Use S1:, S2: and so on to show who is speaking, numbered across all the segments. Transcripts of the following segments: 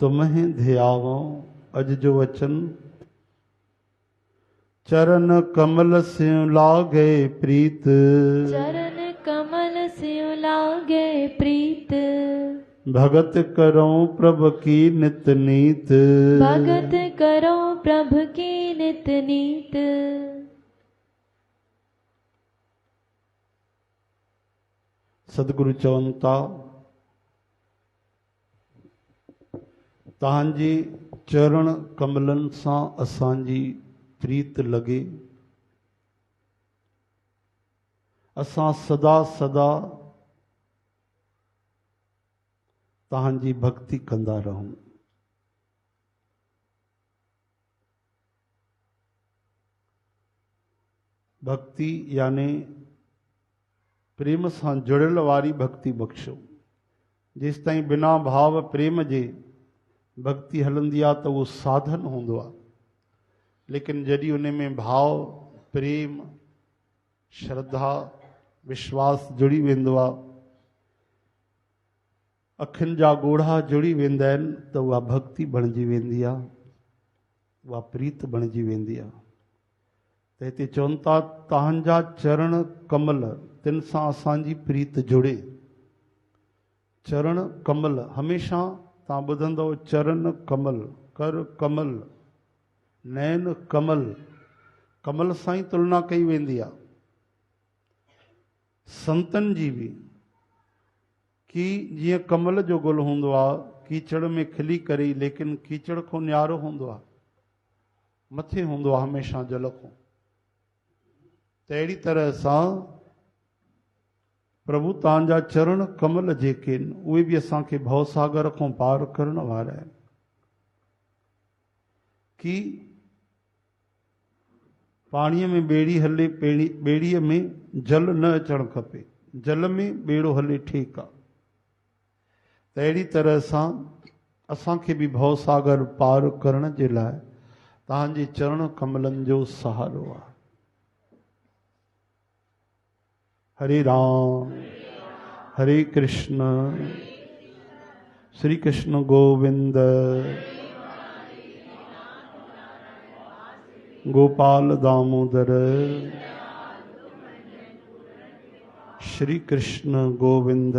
S1: तुम्हें ध्यावो अज जो वचन चरण कमल स्यों लागे प्रीत।
S2: चरण कमल स्यों लागे प्रीत।
S1: भगत करो प्रभ की नित नीत।
S2: भगत करो प्रभ की नित नीत।
S1: सदगुरु चवनि था तव्हांजे चरण कमलनि सां असांजी प्रीत लगे। असां सदा सदा तव्हांजी भक्ति कंदा रहूं। भक्ति यानी प्रेम सां जुड़ियल वारी भक्ति बख़्शो। जेसि ताईं बिना भाव प्रेम जे भक्ति हलंदी आहे त उहो साधन हूंदो आहे, लेकिन जॾहिं उन में भाव प्रेम श्रद्धा विश्वास जुड़ी वेंदो आहे, अखियुनि जा ॻोढ़ा जुड़ी वेंदा आहिनि त उहा भक्ति बणिजी वेंदी आहे, उहा प्रीत बणिजी वेंदी आहे। त हिते चवनि था तव्हांजा चरण कमल तिन सां असांजी प्रीत जुड़े। चरण कमल हमेशा तव्हां ॿुधंदव चरण कमल, कर कमल, नैन कमल। कमल सां ई तुलना कई वेंदी आहे संतनि जी बि, कि जीअं कमल जो गुल हूंदो आहे कीचड़ में खिली करे, लेकिन कीचड़ खां न्यारो हूंदो आहे, मथे हूंदो आहे हमेशा जल खां। त अहिड़ी तरह सां प्रभु तव्हांजा चरण कमल जेके आहिनि उहे बि असांखे भवसागर खां पार करण वारा आहिनि। कि पाणीअ में ॿेड़ी हले, ॿेड़ीअ में जल न अचणु खपे, जल में ॿेड़ो हले ठीकु आहे। त अहिड़ी तरह सां असांखे बि भवसागर पार करण जे लाइ तव्हांजे चरण कमलनि जो सहारो आहे। हरे राम हरे कृष्ण श्री कृष्ण गोविंद गोपाल दामोदर श्री कृष्ण गोविंद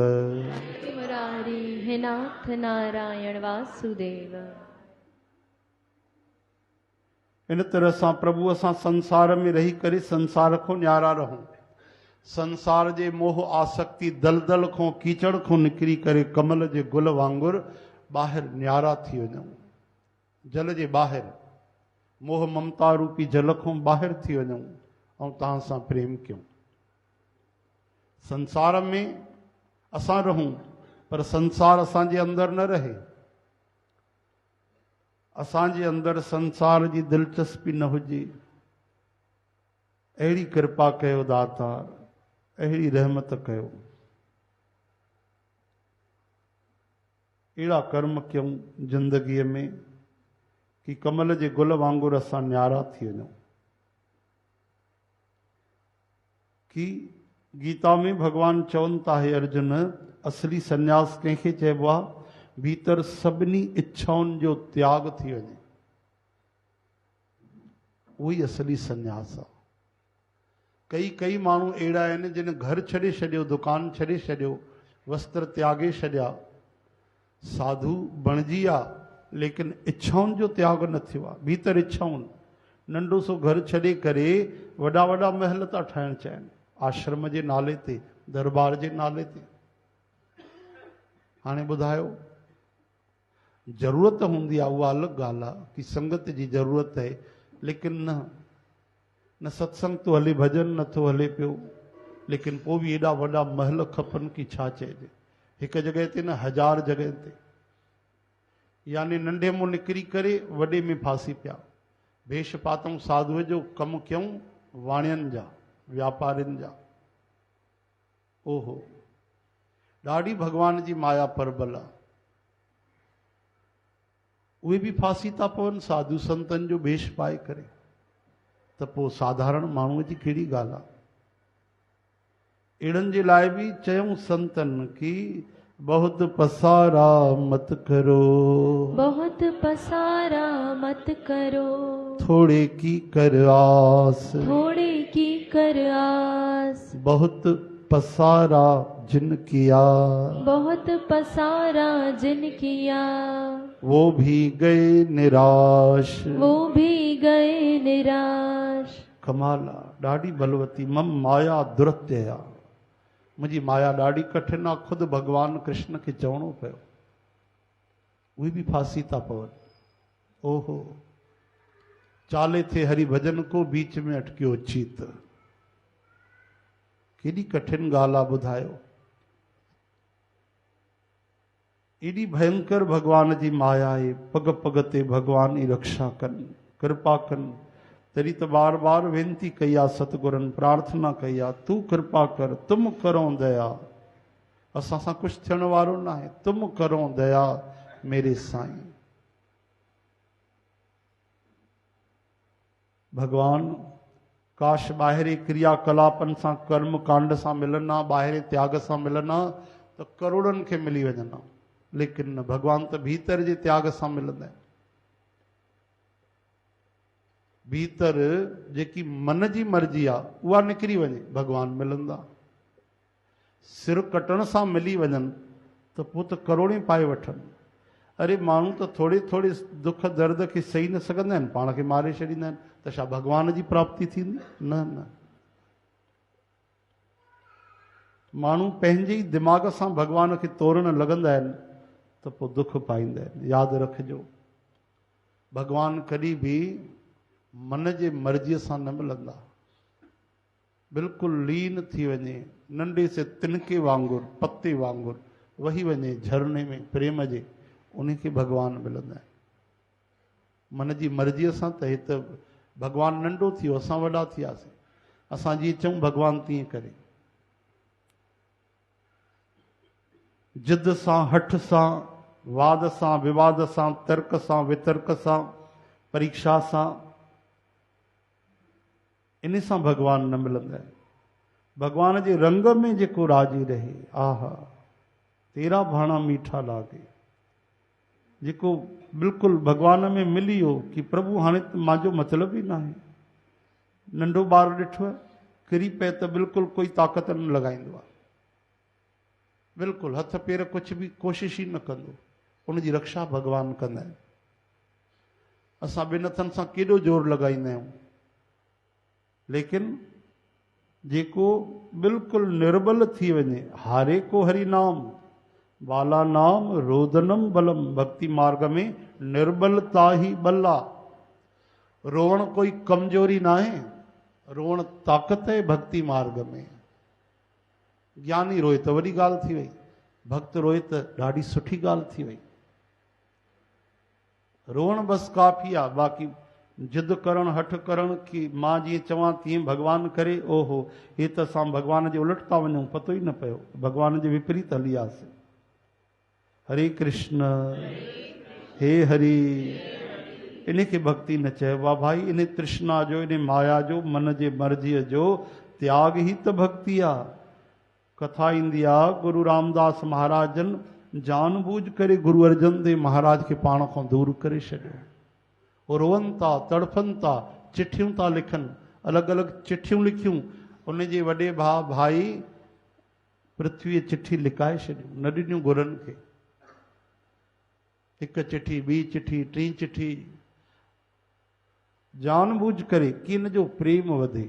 S2: मुरारी हे नाथ नारायण वासुदेव।
S1: इन तरह सां प्रभु असां संसार में रही करे संसार को न्यारा रहूं। संसार जे मोह आसक्ति दलदल खां कीचड़ खां निकिरी करे कमल जे गुल वांगुरु ॿाहिरि न्यारा थी वञूं। जल जे ॿाहिरि मोह ममता रूपी जल खां ॿाहिरि थी वञूं ऐं तव्हां सां प्रेम कयूं। संसार में असां रहूं पर संसार असांजे अंदरि न रहे। असांजे अंदरि संसार जी दिलचस्पी न हुजे। अहिड़ी कृपा कयो दातार, अहिड़ी रहमत कयो। अहिड़ा कर्म कयूं जिंदगीअ में कि कमल जे गुल वांगुरु असां न्यारा थी वञूं। कि गीता में भगवान चवनि था हे अर्जुन, असली संन्यास कंहिंखे चइबो आहे? भीतर सभिनी इच्छाउनि जो त्याग थी वञे, उहो ई असली संन्यास आहे। कई माण्हू अहिड़ा आहिनि जिन घर छॾे छॾियो, दुकान छॾे छॾियो, वस्त्र त्यागे छॾिया, साधु बणिजी विया, लेकिन इच्छाउनि जो त्याग न थियो आहे। भीतर इच्छाऊं, नंढो सो घर छॾे करे वॾा वॾा महल था ठाहिण चाहिनि, आश्रम जे नाले ते, दरबार जे नाले ते। हाणे ॿुधायो, ज़रूरत हूंदी आहे उहा अलॻि ॻाल्हि आहे कि संगत जी ज़रूरत आहे, लेकिन न सत्संग थो हले, भॼन नथो हले पियो, लेकिन पोइ बि एॾा वॾा महल खपनि कि छा चइजे। हिकु जॻह ते न 1000 जॻह ते, यानी नंढे मुंहुं निकिरी करे वॾे में फासी पिया। भेष पातऊं साधुअ जो, कमु कयूं वाणियनि जा, व्यापारियुनि जा। ओहो, ॾाढी भगवान जी माया परबल आहे। उहे बि फासी था पवनि साधु संतनि जो भेष पाए करे, त पोइ साधारण माण्हूअ जी कहिड़ी ॻाल्हि आहे। अहिड़नि जे लाइ बि चयूं संतनि कि बहुत पसारा मत करो,
S2: बहुत पसारा मत करो,
S1: थोड़े की कर आस,
S2: थोड़े की कर आस।
S1: बहुत पसारा जिन किया,
S2: बहुत पसारा जिन किया,
S1: वो भी गए निराश।
S2: वो भी गए निराश।
S1: कमाला ॾाढी बलवती मम माया दुरत्यया, मुंहिंजी माया ॾाढी कठिन आहे। ख़ुदि भॻवान कृष्ण खे चवणो पियो, उहे बि फासी था पवनि। ओहो, चाले थे हरि भजन को बीच में अटकियो चीत। केॾी कठिन ॻाल्हि आहे ॿुधायो। एॾी भयंकर भगवान जी माया आहे। पग पग ते भगवान जी रक्षा कनि, कृपा कनि। तॾहिं त बार बार वेनती कई आहे सतगुरनि, प्रार्थना कई आहे, तू कृपा कर, तुम करो दया। असां सां कुझु थियण वारो न आहे, तुम करो दया मेरे साईं। भगवान काश ॿाहिरे क्रियाकलापनि सां, कर्म कांड सां मिलनि हा, ॿाहिरे त्याग सां मिलनि हा त करोड़नि खे मिली वञनि हा। लेकिन भगवान त भीतर जे त्याग सां मिलंदा आहिनि। भीतर जेकी मन जी मर्जी आहे उहा निकिरी वञे, भगवान मिलंदा। सिर कटण सां मिली वञनि त पोइ त करोड़े पाए वठनि। अरे माण्हू त थोरे थोरे दुख दर्द खे सही न सघंदा आहिनि, पाण खे मारे छॾींदा आहिनि, त छा भगवान जी प्राप्ति थींदी? न न। माण्हू पंहिंजे ई दिमाग़ सां भगवान खे तोड़ण लॻंदा आहिनि त पोइ दुख पाईंदा आहिनि। यादि रखिजो, भगवान कॾहिं बि मन जे मर्ज़ीअ सां न मिलंदा। बिल्कुलु लीन थी वञे, नंढे से तिनके वांगुरु, पत्ते वांगुरु वही वञे झरने में प्रेम जे, उन खे भगवान मिलंदा आहिनि। मन जी मर्ज़ीअ सां त हे त भगवान नंढो थी वियो, असां वॾा थियासीं। असां जीअं चऊं भगवान तीअं करे। जिद सां, हठ सां, वाद सां, विवाद सां, तर्क सां, वितर्क सां, परीक्षा सां, इन सां भगवान न मिलंदा आहिनि। भगवान जे रंग में जेको राजी रहे, आहा तेरा भाणा मीठा लागे, जेको बिल्कुलु भगवान में मिली वियो कि प्रभु हाणे त मुंहिंजो मतिलबु ई न आहे। नंढो ॿारु ॾिठो आहे, किरी पए त बिल्कुलु कोई ताक़त न लॻाईंदो आहे, बिल्कुलु हथ पेर कुझु बि कोशिश ई न कंदो, उनजी रक्षा भगवान कंदा आहिनि। असां ॿिनि हथनि सां केॾो ज़ोर लॻाईंदा आहियूं, लेकिन जेको बिल्कुलु निर्बल थी वञे, हारे को हरि नाम वाला नाम रोदनम बलम। भक्ति मार्ग में निर्बलता ही बल आहे। रोअण कोई कमजोरी ना आहे, रोअण ताक़त है भक्ति मार्ग में। ज्ञानी रोए त वॾी ॻाल्हि थी वई, भक्त रोए त ॾाढी सुठी ॻाल्हि थी वई। रोअण बसि काफ़ी आहे, बाक़ी जिद करण, हठ करण कि मां जीअं चवां तीअं भगवान करे, ओहो हे त असां भगवान जे उलट था वञूं, पतो ई न पियो, भगवान जे विपरीत हली वियासीं। हरे कृष्ण हे हरि, इन खे भक्ति न चइबो आहे भाई। इन तृष्णा जो, इन माया जो, मन जे मर्ज़ीअ जो त्याग ई त भक्ति आहे। कथा ईंदी आहे, गुरु रामदास महाराज जन जानबूझ करे गुरु अर्जन देव महाराज खे पाण खां दूर करे छॾियो। वो रोअनि था, तड़फनि था, चिठियूं था लिखनि, अलॻि अलॻि चिठियूं लिखियूं। उन जे वॾे भाउ भाई पृथ्वीअ चिठी लिकाए छॾियूं, न ॾिनियूं गुरनि खे। हिकु चिठी, ॿी चिठी, टी चिठी, जानबूझ करे कि इन जो प्रेम वधे।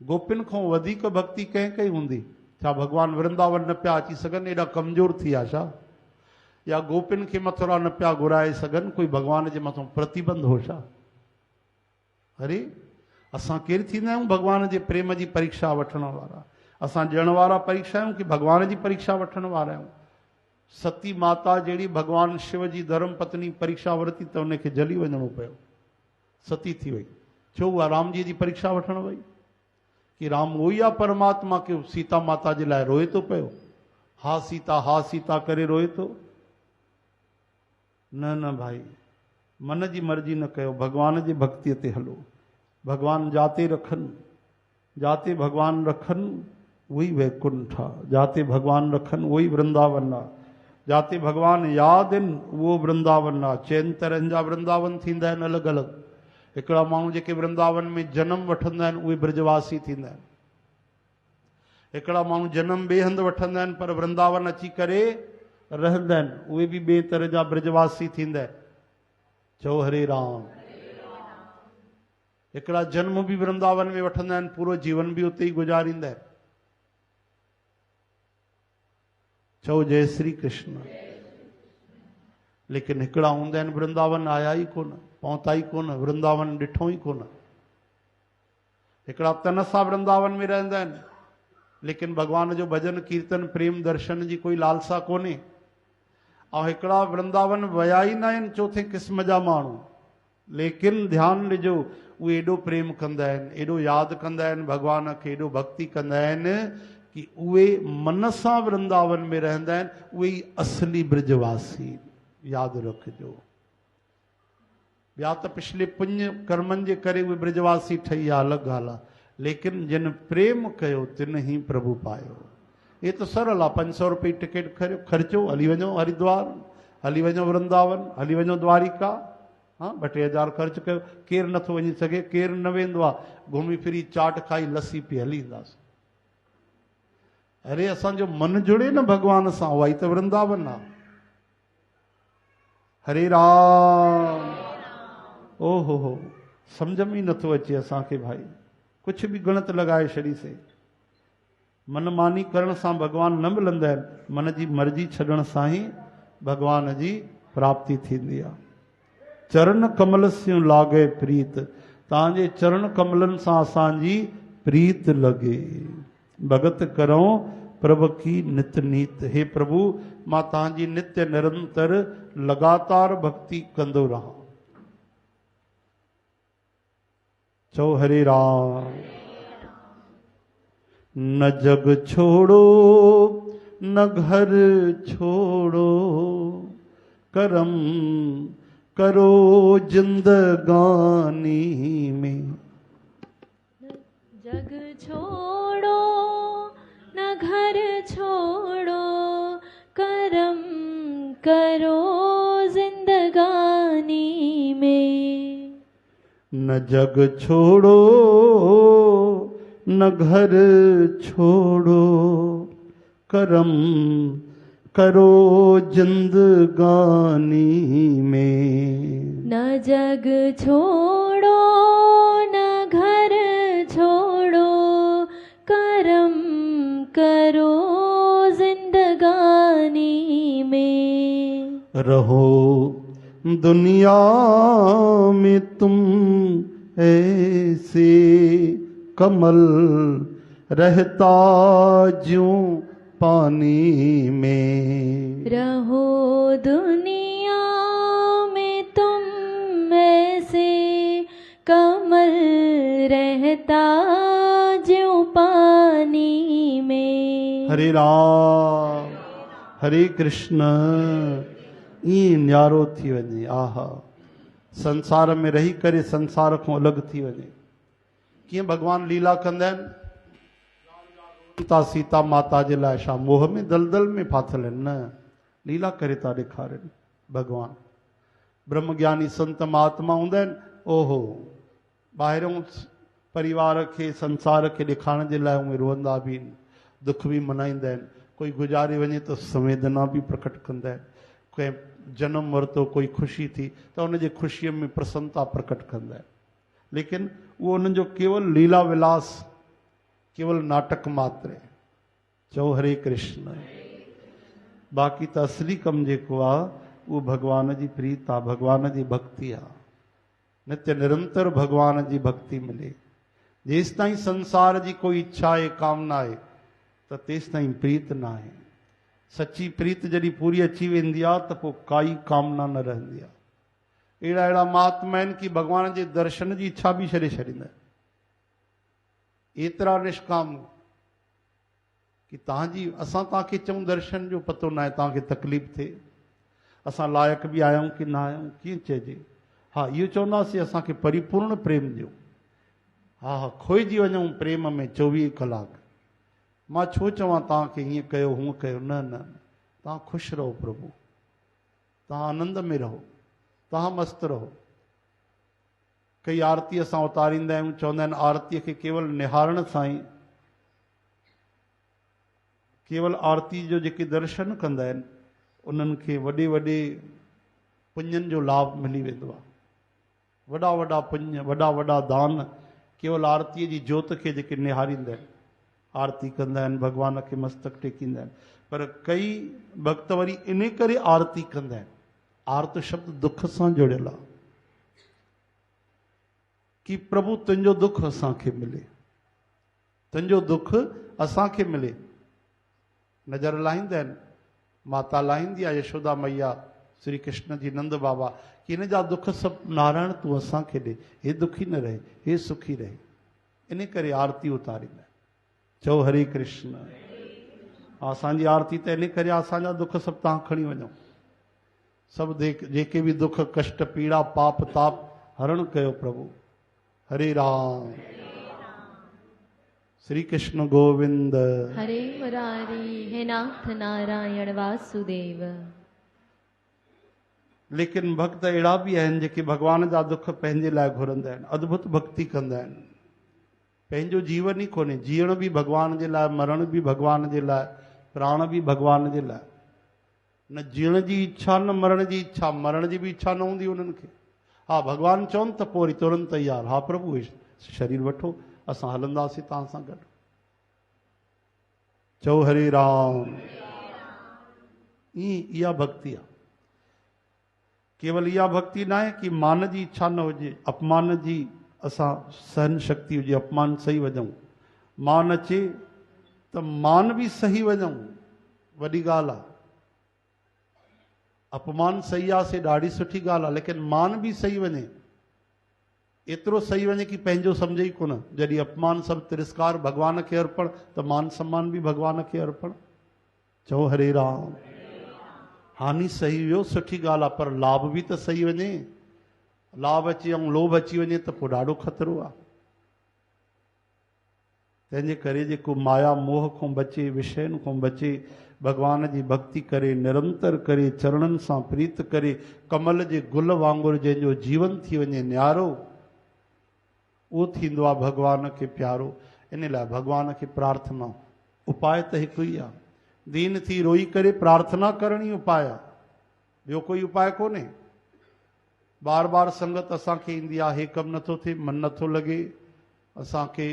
S1: गोपिन खां वधीक भक्ति कंहिं कई हूंदी? छा भगवान वृंदावन न पिया अची सघनि? एॾा कमज़ोर थी विया छा? या गोपिन खे मथुरा न पिया घुराए सघनि? कोई भगवान जे मथां प्रतिबंध हो छा? अरे असां केरु थींदा आहियूं भगवान जे प्रेम जी परीक्षा वठण वारा? असां ॾियण वारा परीक्षा आहियूं कि भगवान जी परीक्षा वठण वारा आहियूं? सती माता जहिड़ी भगवान शिव जी धर्म पत्नी परीक्षा वरिती त उनखे जली वञणो पियो, सती थी वई। छो? उहा राम जी परीक्षा वठण वई कि राम उहो ई आहे परमात्मा, कि सीता माता जे लाइ रोए थो पियो, हा सीता करे रोए थो। न न भाई, मन जी मर्ज़ी न कयो, भगवान जी भक्तिअ ते हलो। भगवान जाते रखनि, जाते भगवान रखनि उहो ई वैकुंठ आहे, जाते भगवान रखनि उहो ई वृंदावन आहे। जाते भगवान याद आहिनि उहो वृंदावन आहे। चइनि तरहनि जा वृंदावन थींदा आहिनि अलॻि अलॻि। हिकिड़ा माण्हू जेके वृंदावन में जनम वठंदा आहिनि उहे ब्रजवासी थींदा आहिनि। हिकिड़ा माण्हू जनम ॿिए हंधि वठंदा आहिनि पर वृंदावन अची करे रहंदा आहिनि, उहे बि ॿिए तरह जा ब्रजवासी थींदा आहिनि। चओ हरे राम। हिकिड़ा जन्म बि वृंदावन में वठंदा आहिनि, पूरो जीवन बि उते ई गुज़ारींदा आहिनि। चओ जय श्री कृष्ण। लेकिन हिकिड़ा हूंदा आहिनि वृंदावन आया ई कोन, पहुता ई कोन, वृंदावन ॾिठो ई कोन। हिकिड़ा तन सां वृंदावन में रहंदा आहिनि लेकिन भगवान जो भजन कीर्तन प्रेम दर्शन जी कोई लालसा कोन्हे। ऐं हिकिड़ा वृंदावन वया ई न आहिनि चौथे क़िस्म जा माण्हू, लेकिन ध्यानु ॾिजो उहे एॾो प्रेम कंदा आहिनि, एॾो यादि कंदा आहिनि भगवान खे, एॾो भक्ति कंदा आहिनि कि उहे मन सां वृंदावन में रहंदा आहिनि। उहे ई असली ब्रजवासी, यादि रखिजो। ॿिया त पिछले पुण्य कर्मनि जे करे उहे ब्रजवासी ठही आहे, अलॻि ॻाल्हि आहे। लेकिन जिन प्रेम कयो तिन ही प्रभु पायो। ये तो सरल आहे। 500 रुपये टिकट ख़र्चो, हली वञो हरिद्वार, हली वञो वृंदावन, हली वञो द्वारिका। हाँ 2-3 ख़र्च कयो। केरु नथो वञी सघे, केरु न वेंदो आहे। घुमी फिरी चाट खाई लस्सी पी हली ईंदासीं। अरे असांजो मन जुड़े न भगवान सां, उहा ई त वृंदावन आहे। हरे राम। ओ हो सम्झ में ई नथो अचे असांखे भाई। कुछ भी गणत लगाए छड़ी से। मनमानी करण सां भगवान न मिलंदा आहिनि, मन जी मर्जी छॾण सां ही भगवान जी प्राप्ति थींदी आहे। चरण कमल से लागे प्रीत, तव्हांजे चरण कमलनि सां असांजी प्रीत लगे। भगत करो प्रभु की नित नीत। हे प्रभु मां तव्हांजी नित्य निरंतर लगातार भक्ति कंदो रहां। चो हरे राम। न जग छोड़ो न घर छोड़ो, करम करो जिंदगानी में।
S2: जग छोड़ो न घर छोड़ो, करम करो जिंदगानी में।
S1: न जग छोड़ो न घर छोड़ो, करम करो जिंदगानी में।
S2: न जग छोड़ो न घर छोड़ो, करम करो जिंदगानी में।
S1: रहो दुनिया में तुम ऐसे कमल, रहता ज्यों पानी में।
S2: रहो दुनिया में तुम ऐसे कमल, रहता ज्यों पानी में।
S1: हरे राम हरे कृष्ण। ई न्यारो थी वञे। आहा संसार में रही करे संसार को अलग थी वञे। कीअं भगवान लीला कंदा आहिनि। सीता माता जे लाइ छा मोह में दलदल में फाथल आहिनि? न, लीला करे था ॾेखारनि भगवान। ब्रह्मज्ञानी संत महात्मा हूंदा आहिनि, ओहो ॿाहिरों परिवार खे संसार खे ॾेखारण जे लाइ उहे रोअंदा बि आहिनि, दुख बि मनाईंदा आहिनि। कोई गुज़ारे वञे त संवेदना बि प्रकट कंदा आहिनि। कंहिं जनम वरितो, कोई ख़ुशी थी त उनजे ख़ुशीअ में प्रसन्नता प्रकट कंदा आहिनि। लेकिन उहो उन्हनि जो केवल लीला विलास, केवल नाटक मात्र आहे। चओ हरे कृष्ण। बाक़ी त असली कमु जेको आहे उहो भगवान जी प्रीत आहे, भगवान जी भक्ति आहे। नित्य निरंतर भगवान जी भक्ति मिले। जेसि ताईं संसार जी कोई इच्छा आहे, कामना आहे, त तेसि ताईं प्रीत न आहे। सची प्रीत जॾहिं पूरी अची वेंदी आहे त पोइ काई कामना न रहंदी आहे। अहिड़ा अहिड़ा महात्मा आहिनि कि भगवान जे दर्शन जी इच्छा बि छॾे छॾींदा आहिनि। एतिरा निष्काम कि तव्हांजी, असां तव्हांखे चऊं दर्शन जो पतो न आहे, तव्हांखे तकलीफ़ थिए, असां लाइक़ बि आहियूं कि न आहियूं, कीअं चइजे। हा इहो चवंदासीं असांखे परिपूर्ण प्रेम ॾियो। हा खोइजी वञूं प्रेम में 24 कलाक। मां छो चवां तव्हांखे हीअं कयो हूअं कयो? न न, तव्हां ख़ुशि रहो प्रभु, तव्हां आनंद में रहो, तव्हां मस्त रहो। कई आरती असां उतारींदा आहियूं, चवंदा आहिनि आरतीअ खे केवल निहारण सां ई, केवल आरती जो जेके दर्शन कंदा आहिनि उन्हनि खे वॾे वॾे पुञनि जो लाभ मिली वेंदो आहे। वॾा वॾा पुञ, वॾा वॾा दान केवल आरतीअ जी जोत खे जेके निहारींदा आहिनि, आरती कंदा आहिनि, भॻवान खे मस्तक टेकींदा आहिनि। पर कई भक्त वरी इन करे आरती कंदा आहिनि, आरत शब्द दुख सां जुड़ियल आहे, कि प्रभु तुंहिंजो दुख असांखे मिले, तुंहिंजो दुख असांखे मिले। नज़र लाहींदा आहिनि, माता लाहींदी आहे यशोदा मैया श्री कृष्ण जी नंद बाबा, कि हिन जा दुख सभु नारायण तूं असांखे ॾे, हे दुखी न रहे, हे सुखी रहे। इन करे आरती उतारींदा आहिनि। चओ हरे कृष्ण। असांजी आरती त इन करे असांजा दुख सभु तव्हां खणी वञो, सभु जेके बि दुख कष्ट पीड़ा पाप ताप हरण कयो प्रभु। हरे राम श्री कृष्ण गोविंद
S2: हरे मुरारी, हे नाथ नारायण वासुदेव।
S1: लेकिन भक्त अहिड़ा बि आहिनि जेके भॻवान जा दुख पंहिंजे लाइ घुरंदा आहिनि, अद्भुत भक्ति कंदा आहिनि। पंहिंजो जीवन ई कोन्हे, जीअण बि भॻवान जे लाइ, मरण बि भॻवान जे लाइ, प्राण बि भॻवान जे लाइ। न जीअण जी इच्छा न मरण जी इच्छा, मरण जी बि इच्छा न हूंदी उन्हनि खे। हा भॻवान चवनि त पोइ वरी तुरंत तयार, हा प्रभु शरीर वठो, असां हलंदासीं तव्हां सां गॾु। चओ हरे राम। इहा भक्ति आहे। केवल इहा भक्ति न आहे कि मान जी इच्छा न हुजे, अपमान जी असां सहन शक्ति हुजे, अपमान सही वञूं। मान अचे त मान बि सही वञूं, वॾी ॻाल्हि आहे। अपमान सही आहे से ॾाढी सुठी ॻाल्हि आहे, लेकिन मान बि सही वञे, एतिरो सही वञे कि पंहिंजो सम्झे ई कोन। जॾहिं अपमान सभु तिरस्कार भॻवान खे अर्पण, त मान सम्मान बि भॻवान खे अर्पण। चओ हरे राम। हानि सही वियो सुठी ॻाल्हि आहे, पर लाभ बि त सही वञे। लाभ अचे ऐं लोभ अची वञे त पोइ ॾाढो ख़तरो आहे। तंहिंजे करे जेको माया मोह खां बचे, विषयनि खां बचे, भॻवान जी भक्ति करे, निरंतर करे, चरणनि सां प्रीत करे, कमल जे गुल वांगुरु जंहिंजो जीवन थी वञे न्यारो, उहो थींदो आहे भॻवान खे प्यारो। इन लाइ भॻवान खे प्रार्थना, उपाय त हिकु ई आहे। दीन थी रोई करे प्रार्थना करणी उपाय आहे, ॿियो कोई उपाय कोन्हे। बार बार संगत असांखे ईंदी आहे, हे कमु नथो थिए, मन नथो लॻे, असांखे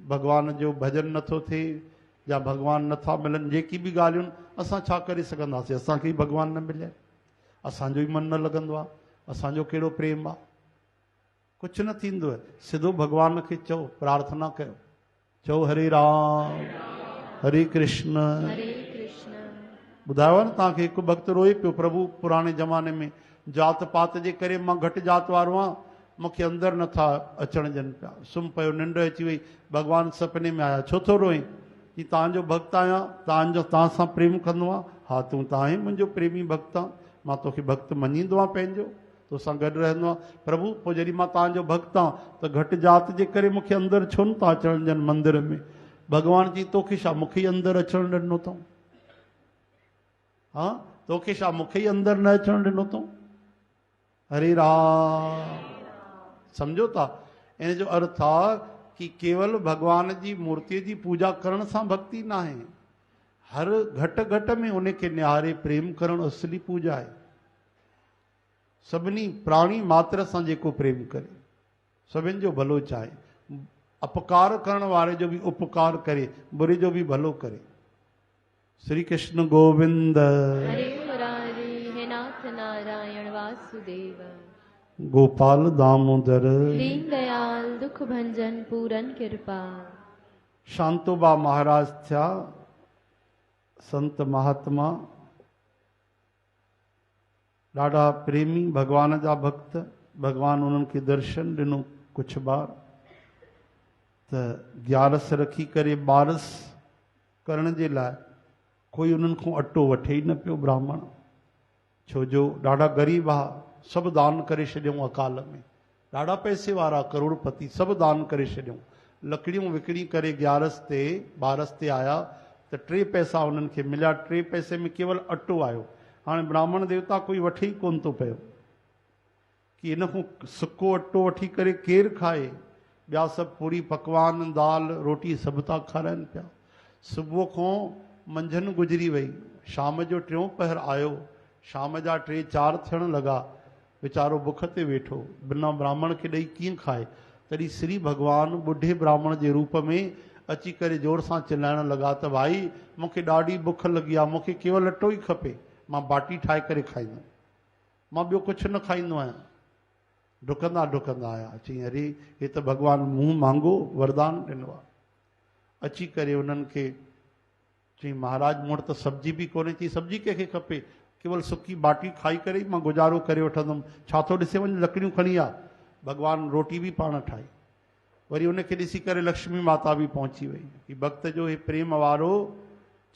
S1: भॻवान जो भॼन नथो थिए, या भॻवान नथा मिलनि, जेकी बि ॻाल्हियूं असां छा करे सघंदासीं। असांखे भॻवान न मिले, असांजो ई मन न लॻंदो आहे, असांजो कहिड़ो प्रेम आहे, कुझु न थींदो आहे। सिधो भॻवान खे चओ, प्रार्थना कयो। चओ हरे राम हरे कृष्ण। ॿुधायो न तव्हांखे, हिकु भक्त रोए पियो, प्रभु पुराणे ज़माने में जात पात जे करे मां घटि जात वारो आहियां, मूंखे अंदरि नथा अचण ॾियनि पिया, सुम्ही पियो, निंड अची वई। भॻवानु सपने में आया, छो थो रोए? कि तव्हांजो भक्त आहियां, तव्हां सां प्रेम कंदो आहियां। हा तूं त आहे मुंहिंजो प्रेमी भक्त आहे, मां तोखे भक्त मञींदो आहियां, पंहिंजो तोसां गॾु रहंदो आहे। प्रभु पोइ जॾहिं मां तव्हांजो भक्त आहियां त घटि जात जे करे मूंखे अंदरि छो न था अचण ॾियनि मंदर में? भॻवान जी तोखे छा मूंखे ई अंदरि अचणु ॾिनो अथऊं? हा तोखे छा मूंखे ई अंदरि न अचणु ॾिनो अथऊं? हरे राम। सम्झो था? इन जो अर्थ आहे कि केवल भॻवान जी मूर्तिअ जी पूजा करण सां भक्ति न आहे, हर घटि घटि में उनखे निहारे प्रेम करणु असली पूजा आहे। सभिनी प्राणी मात्र सां जेको प्रेम करे, सभिनि जो भलो चाहे, अपकार करण वारे जो बि उपकार करे, बुरे जो बि भलो करे। श्री कृष्ण गोविंद।
S2: हरे मुरारी, हे नाथ नारायण वासुदेव।
S1: गोपाल दामोदर,
S2: दीन दयाल दुख भंजन पूरन कृपा।
S1: शांतोबा महाराज थिया संत महात्मा, ॾाढा प्रेमी, भॻवान जा भक्त। भॻवानु उन्हनि खे दर्शन ॾिनो कुझु बार, त ग्यारस रखी करे बारस करण जे लाइ कोई उन्हनि खां अटो वठे ई न पियो ब्राह्मण, छो जो ॾाढा ग़रीब हुआ। सभु दान करे छॾियऊं अकाल में, ॾाढा पैसे वारा करोड़पति, सभु दान करे छॾियऊं। लकड़ियूं विकिणी करे ग्यारस ते बारस ते आया, त 3 पैसा उन्हनि खे मिलिया। 3 पैसे में केवल अटो आयो। हाणे ब्राह्मण देवता कोई वठी ई कोन थो पियो कि इन खां सुको अटो वठी करे केरु खाए। ॿिया सभु पूरी पकवान दाल रोटी सभु था खाराइनि पिया। सुबुह खां मंझंदि गुज़री वई, शाम जो 3 पहर आयो, शाम जा 3-4 थियण लॻा, वीचारो बुख ते वेठो, बिना ब्राह्मण खे ॾेई कीअं खाए। तॾहिं श्री भॻवान ॿुढे ब्राह्मण जे रूप में अची करे जोर सां चिल्लाइण लॻा त भाई मूंखे ॾाढी बुख लॻी आहे, मूंखे केवल अटो ई खपे, मां बाटी ठाहे करे खाईंदुमि, मां ॿियो कुझु न खाईंदो आहियां। डुकंदा डुकंदा आया, चई अरे हे त भॻवानु मुंहुं मांगो वरदान ॾिनो आहे। अची करे उन्हनि खे चई महाराज मूं वटि त सब्जी बि कोन्हे। चई सब्जी कंहिंखे खपे, केवल सुकी बाटी खाई करे मां गुज़ारो करे वठंदुमि, छा थो ॾिसे वञ लकड़ियूं खणी आ। भॻवानु रोटी बि पाण ठाही। वरी उनखे ॾिसी करे लक्ष्मी माता बि पहुची वई कि भक्त जो हे प्रेम वारो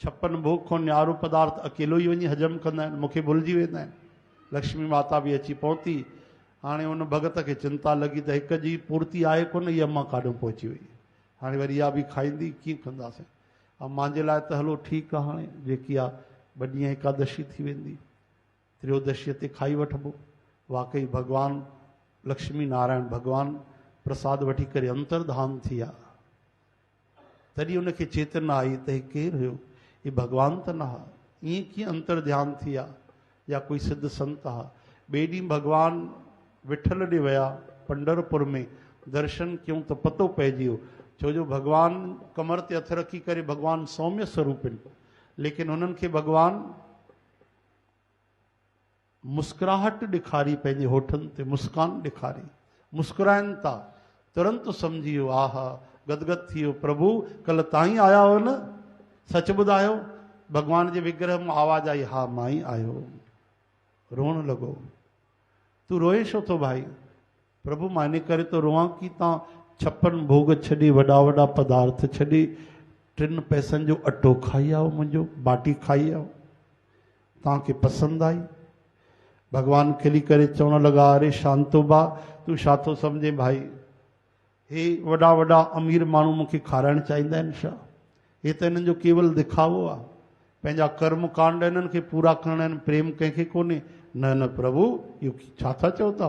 S1: 56 भोग खां न्यारो पदार्थ अकेलो ई वञी हजम कंदा आहिनि, मूंखे भुलिजी वेंदा आहिनि। लक्ष्मी माता बि अची पहुती। हाणे उन भगत खे चिंता लॻी त हिक जी पूर्ति आहे कोन, इहा मां काॾों पहुची वई, हाणे वरी इहा बि खाईंदी, कीअं कंदासीं। ऐं मुंहिंजे लाइ त हलो ठीकु आहे, हाणे जेकी आहे वॾी एकादशी थी वेंदी, त्रयोदशीअ ते खाई वठिबो। वाकई भॻवानु लक्ष्मी नारायण भॻवानु प्रसाद वठी करे अंतर्धान थी विया। तॾहिं उनखे चेतना आई त हे केरु हुयो, हे भॻवानु त न हा, ईअं कीअं अंतर्ध्यान थी विया, या कोई सिद्ध संत हा। ॿिए ॾींहुं भॻवानु विठल ॾे विया पंढरपुर में, दर्शन कयूं त पतो पइजी वियो, छो जो भॻवानु कमर ते हथ रखी करे भॻवानु सौम्य स्वरूप आहिनि, लेकिन उन्हनि खे भॻवानु मुस्कुराहट ॾेखारी, पंहिंजे होठनि ते मुस्कान ॾेखारी, मुस्कुराइनि था। तुरंत सम्झी वियो, आहा गदगद थी वियो, प्रभु कल्ह तव्हां ई आया हो न, सच ॿुधायो। भॻवान जे विग्रह मां आवाज़ आई, हा मां ई आयो। रोअण लॻो। तूं रोए छो थो भाई? प्रभु मां इन करे थो रोआं कि तव्हां 56 भोग छॾे, वॾा वॾा पदार्थ छॾे, 3 पैसनि जो अटो खाई आओ, मुंहिंजो बाटी खाई आओ, तव्हांखे पसंदि आई। भॻवानु खिली करे चवण लॻा, अरे शांतोबा तूं छा थो सम्झे भाई, हे वॾा वॾा अमीर माण्हू मूंखे खाराइण चाहींदा आहिनि छा? हे त हिननि जो केवल दिखावो आहे, पंहिंजा कर्म कांड हिननि खे पूरा करणा आहिनि, प्रेम कंहिंखे कोन्हे। न न प्रभु इहो छा था चओ था,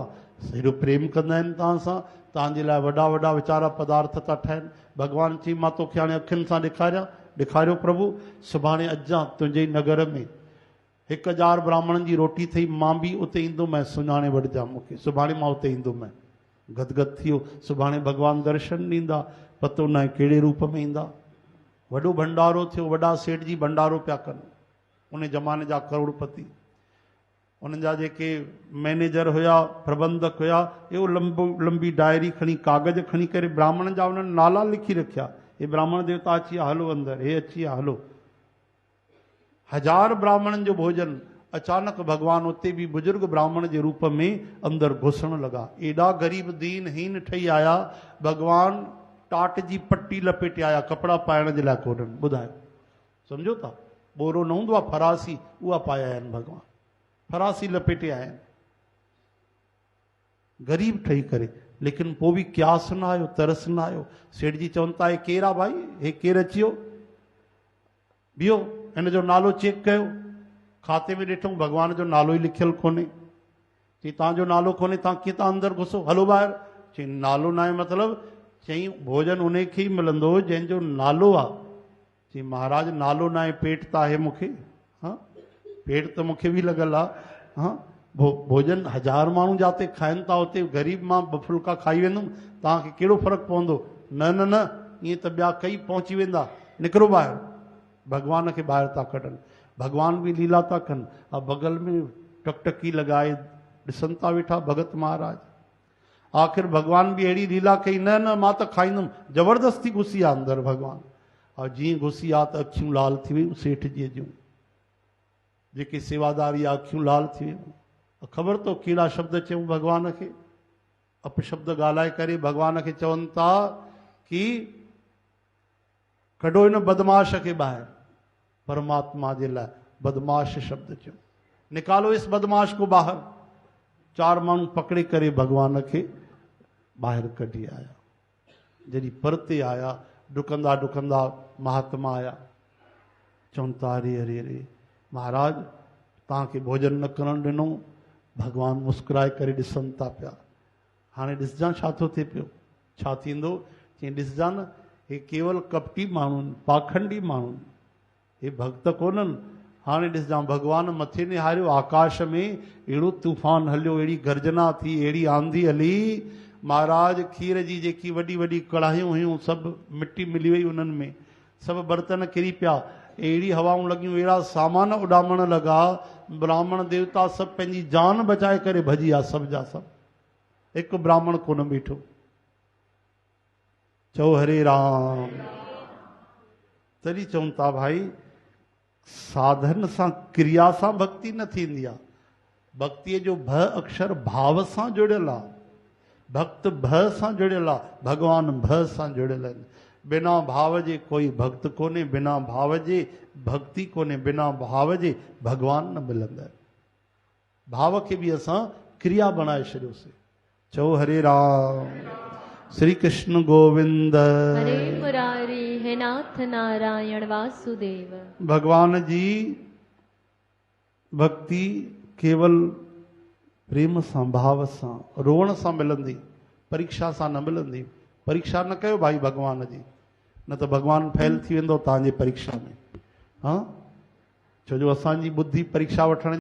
S1: हेॾो प्रेम कंदा आहिनि तव्हां सां, तव्हांजे लाइ वॾा वॾा वीचारा पदार्थ था ठाहिनि। भॻवानु चई मां तोखे हाणे अखियुनि सां ॾेखारियां। ॾेखारियो प्रभु। सुभाणे अजां तुंहिंजे ई नगर में 1000 ब्राह्मणनि जी रोटी थई, मां बि उते ईंदुमि, सुञाणे वठिजां मूंखे, सुभाणे मां उते ईंदुमि। गदगद थी वियो। सुभाणे भॻवानु दर्शन ॾींदा, पतो न आहे कहिड़े रूप में ईंदा। वॾो भंडारो थियो, वॾा सेठ जी भंडारो पिया कनि, उन ज़माने जा करोड़पति, उन्हनि जा जेके मैनेजर हुया, प्रबंधक हुया, इहो लंबी डायरी खणी, कागज़ खणी करे ब्राह्मण जा उन्हनि नाला लिखी रखिया। हे ब्राह्मण देवता अची विया, हलो अंदरि, हे अची विया, हलो। 1000 ब्राह्मणनि जो भोजन। अचानक भॻवानु उते बि बुजुर्ग ब्राह्मण जे रूप में अंदरि घुसण लॻा। एॾा ग़रीब दीनहीन ठही आया, भॻवानु टाट जी पट्टी लपेटे आया, कपिड़ा पाइण जे लाइ कोन्हनि। ॿुधायो, सम्झो था? बोरो न हूंदो आहे फरासी, उहा पाया आहिनि भॻवानु, फरासी लपेटे आया आहिनि, ग़रीब ठही करे। लेकिन पोइ बि क्यास न आयो, तरस न आयो। सेठ जी चवनि था, हे केरु आहे भाई, हे केरु अची वियो? बीहो, हिन जो नालो चेक कयो। खाते में ॾिठो भॻवान जो नालो ई लिखियलु कोन्हे। चई तव्हांजो नालो कोन्हे, तव्हां कीअं था अंदरि घुसो? हलो ॿाहिरि। चई नालो न आहे मतिलबु? चई भोजन उन खे ई मिलंदो जंहिंजो नालो आहे। चई महाराज नालो न आहे, पेट त आहे मूंखे। हा, पेट त मूंखे बि लॻल आहे। हा, भोजन 1000 माण्हू जाते खाइनि था, उते ग़रीब मां 2 फुल्का खाई वेंदुमि, तव्हांखे कहिड़ो फ़र्क़ु पवंदो? न न न, ईअं त ॿिया कई पहुची वेंदा, निकिरो ॿाहिरि। भॻवान खे ॿाहिरि था कढनि। भॻवान बि लीला था कनि। बगल में टकटकी लॻाए ॾिसनि था वेठा भगत महाराज। आख़िर भॻवान बि अहिड़ी लीला कई, न न मां त खाईंदुमि, ज़बरदस्ती घुसी आहे अंदरि भॻवानु। और जीअं घुसी आहे त अखियूं लाल थी वियूं सेठ जी जूं, जेके सेवादारी आहे, अखियूं लाल थी वियूं। ख़बर अथव कहिड़ा शब्द चयूं भॻवान खे? अपशब्द ॻाल्हाए करे भॻवान खे चवनि था कि कढो हिन बदमाश खे ॿाहिरि। परमात्मा जे लाइ बदमाश शब्द चयो, निकालो इस बदमाश को बाहर। 4 माण्हू पकड़े करे भॻवान खे ॿाहिरि कढी आया। जॾहिं परते आया, डुकंदा डुकंदा महात्मा आया। चवनि था अरे अरे अरे महाराज तव्हांखे भोजन न करणु ॾिनो, भॻवानु मुस्कुराए करे ॾिसनि था पिया। हाणे ॾिसजां छा थो थिए पियो, छा थींदो? चई ॾिसजां न, हे केवल कपटी माण्हू आहिनि, पाखंडी माण्हू आहिनि, हे भक्त कोन्हनि। हाणे ॾिसजां भॻवानु मथे निहारियो, आकाश में अहिड़ो तूफ़ान हलियो, अहिड़ी गर्जना थी, अहिड़ी आंधी हली, महाराज खीर जी जेकी वॾी वॾी कढ़ायूं हुयूं सभु मिटी मिली वई, उन्हनि में सभु बर्तन किरी पिया, अहिड़ी हवाऊं लॻियूं, अहिड़ा सामान उॾामण लॻा, ब्राह्मण देवता सभु पंहिंजी जान बचाए करे भॼी विया, सभु जा सभु, हिकु ब्राह्मण कोन बीठो। चओ हरे राम। तॾहिं चऊं था भाई साधन सां क्रिया सां भक्ति न थींदी आहे, भक्तीअ जो भ अक्षर भाव सां जुड़ियल आहे, भक्त भ सां जुड़ियल आहे, भॻवान भ सां जुड़ियल आहिनि। बिना भाव जे कोई भक्त कोन्हे, बिना भाव जे भक्ति कोन्हे, बिना भाव जे भॻवान न मिलंदा आहिनि। भाव खे बि असां क्रिया बनाए छॾियोसीं। चओ हरे राम। श्री कृष्ण गोविंद
S2: हरे मुरारी, हे नाथ नारायण वासुदेव।
S1: भगवान जी भक्ति केवल प्रेम सां, भाव सां, रोअण सां मिलंदी, परीक्षा सां न मिलंदी। परीक्षा न कयो भाई भगवान जी, न त भगवान फेल थी वेंदो तव्हांजे परीक्षा में। हाँ, छो जो असांजी बुद्धि परीक्षा वठण